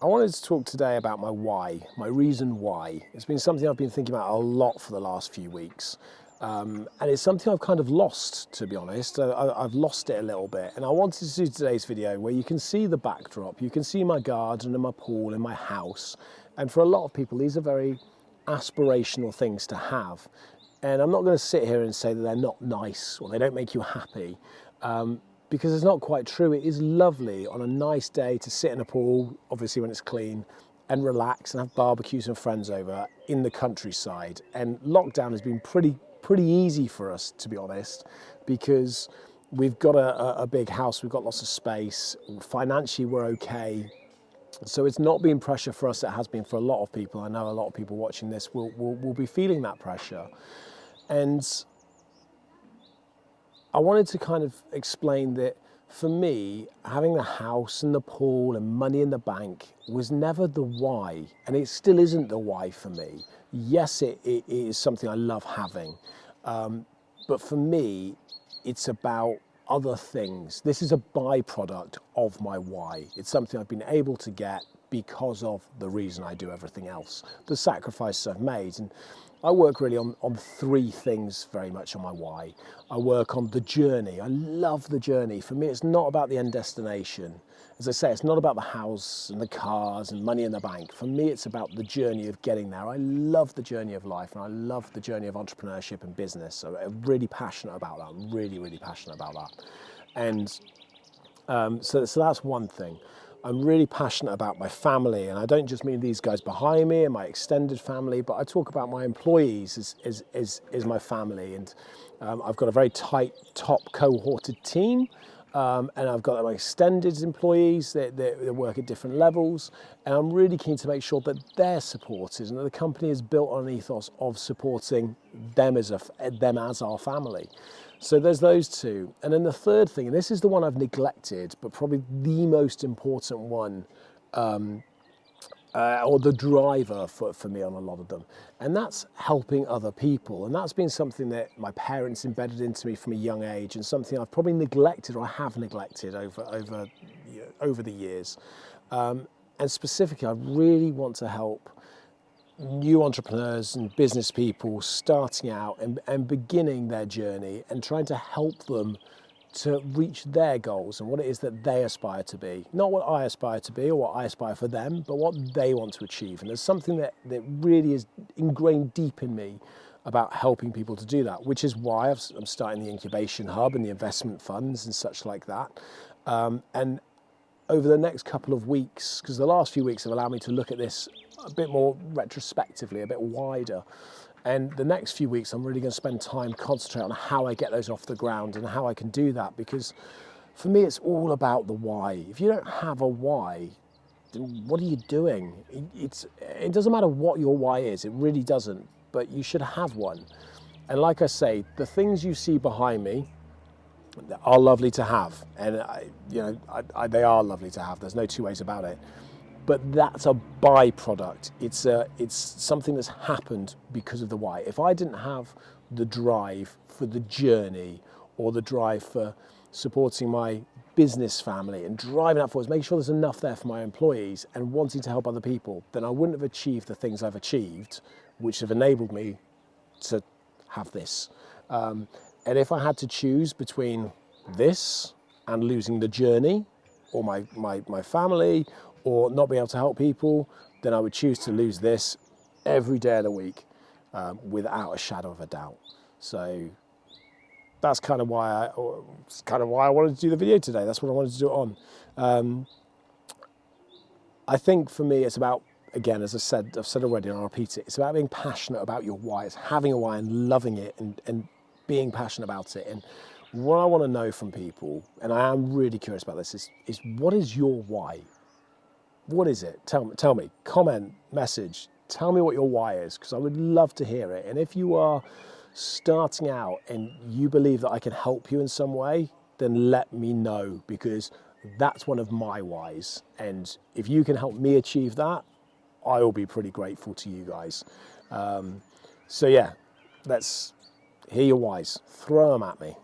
I wanted to talk today about my why, my reason why. It's been something I've been thinking about a lot for the last few weeks. And it's something I've kind of lost, to be honest. I've lost it a little bit. And I wanted to do today's video where you can see the backdrop, you can see my garden and my pool and my house. And for a lot of people, these are very aspirational things to have. And I'm not going to sit here and say that they're not nice or they don't make you happy. Because it's not quite true. It is lovely on a nice day to sit in a pool, obviously when it's clean, and relax and have barbecues and friends over in the countryside. And lockdown has been pretty easy for us, to be honest, because we've got a big house, we've got lots of space, financially we're okay. So it's not been pressure for us, it has been for a lot of people. I know a lot of people watching this will be feeling that pressure. And I wanted to kind of explain that for me, having the house and the pool and money in the bank was never the why, and it still isn't the why for me. Yes, it is something I love having, but for me, it's about other things. This is a byproduct of my why. It's something I've been able to get because of the reason I do everything else, the sacrifices I've made. And I work really on three things very much on my why. I work on the journey. I love the journey. For me, it's not about the end destination. As I say, it's not about the house and the cars and money in the bank. For me, it's about the journey of getting there. I love the journey of life and I love the journey of entrepreneurship and business. So I'm really passionate about that. I'm really passionate about that. And so that's one thing. I'm really passionate about my family, and I don't just mean these guys behind me and my extended family, but I talk about my employees as my family. And I've got a very tight, top cohorted team, and I've got my extended employees that work at different levels, and I'm really keen to make sure that they're supported and that the company is built on an ethos of supporting them as our family. So there's those two. And then the third thing, and this is the one I've neglected, but probably the most important one, or the driver for me on a lot of them, and that's helping other people. And that's been something that my parents embedded into me from a young age, and something I've probably neglected, or I have neglected over the years. And specifically, I really want to help new entrepreneurs and business people starting out and beginning their journey and trying to help them to reach their goals and what it is that they aspire to be. Not what I aspire to be or what I aspire for them, but what they want to achieve. And there's something that really is ingrained deep in me about helping people to do that, which is why I'm starting the incubation hub and the investment funds and such like that. And over the next couple of weeks, because the last few weeks have allowed me to look at this a bit more retrospectively, a bit wider. And the next few weeks, I'm really going to spend time concentrating on how I get those off the ground and how I can do that. Because for me, it's all about the why. If you don't have a why, then what are you doing? It doesn't matter what your why is. It really doesn't. But you should have one. And like I say, the things you see behind me are lovely to have. And they are lovely to have. There's no two ways about it. But that's a byproduct. It's something that's happened because of the why. If I didn't have the drive for the journey or the drive for supporting my business family and driving that forward, making sure there's enough there for my employees and wanting to help other people, then I wouldn't have achieved the things I've achieved, which have enabled me to have this. And if I had to choose between this and losing the journey or my family, or not being able to help people, then I would choose to lose this every day of the week without a shadow of a doubt. So that's kind of why I wanted to do the video today. That's what I wanted to do it on. I think for me, it's about, again, as I've said already, and I'll repeat it, it's about being passionate about your why. It's having a why and loving it and being passionate about it. And what I want to know from people, and I am really curious about this, is what is your why? What is it? Tell me, comment, message, tell me what your why is, because I would love to hear it. And if you are starting out and you believe that I can help you in some way, then let me know, because that's one of my whys. And if you can help me achieve that, I will be pretty grateful to you guys. So yeah, let's hear your whys. Throw them at me.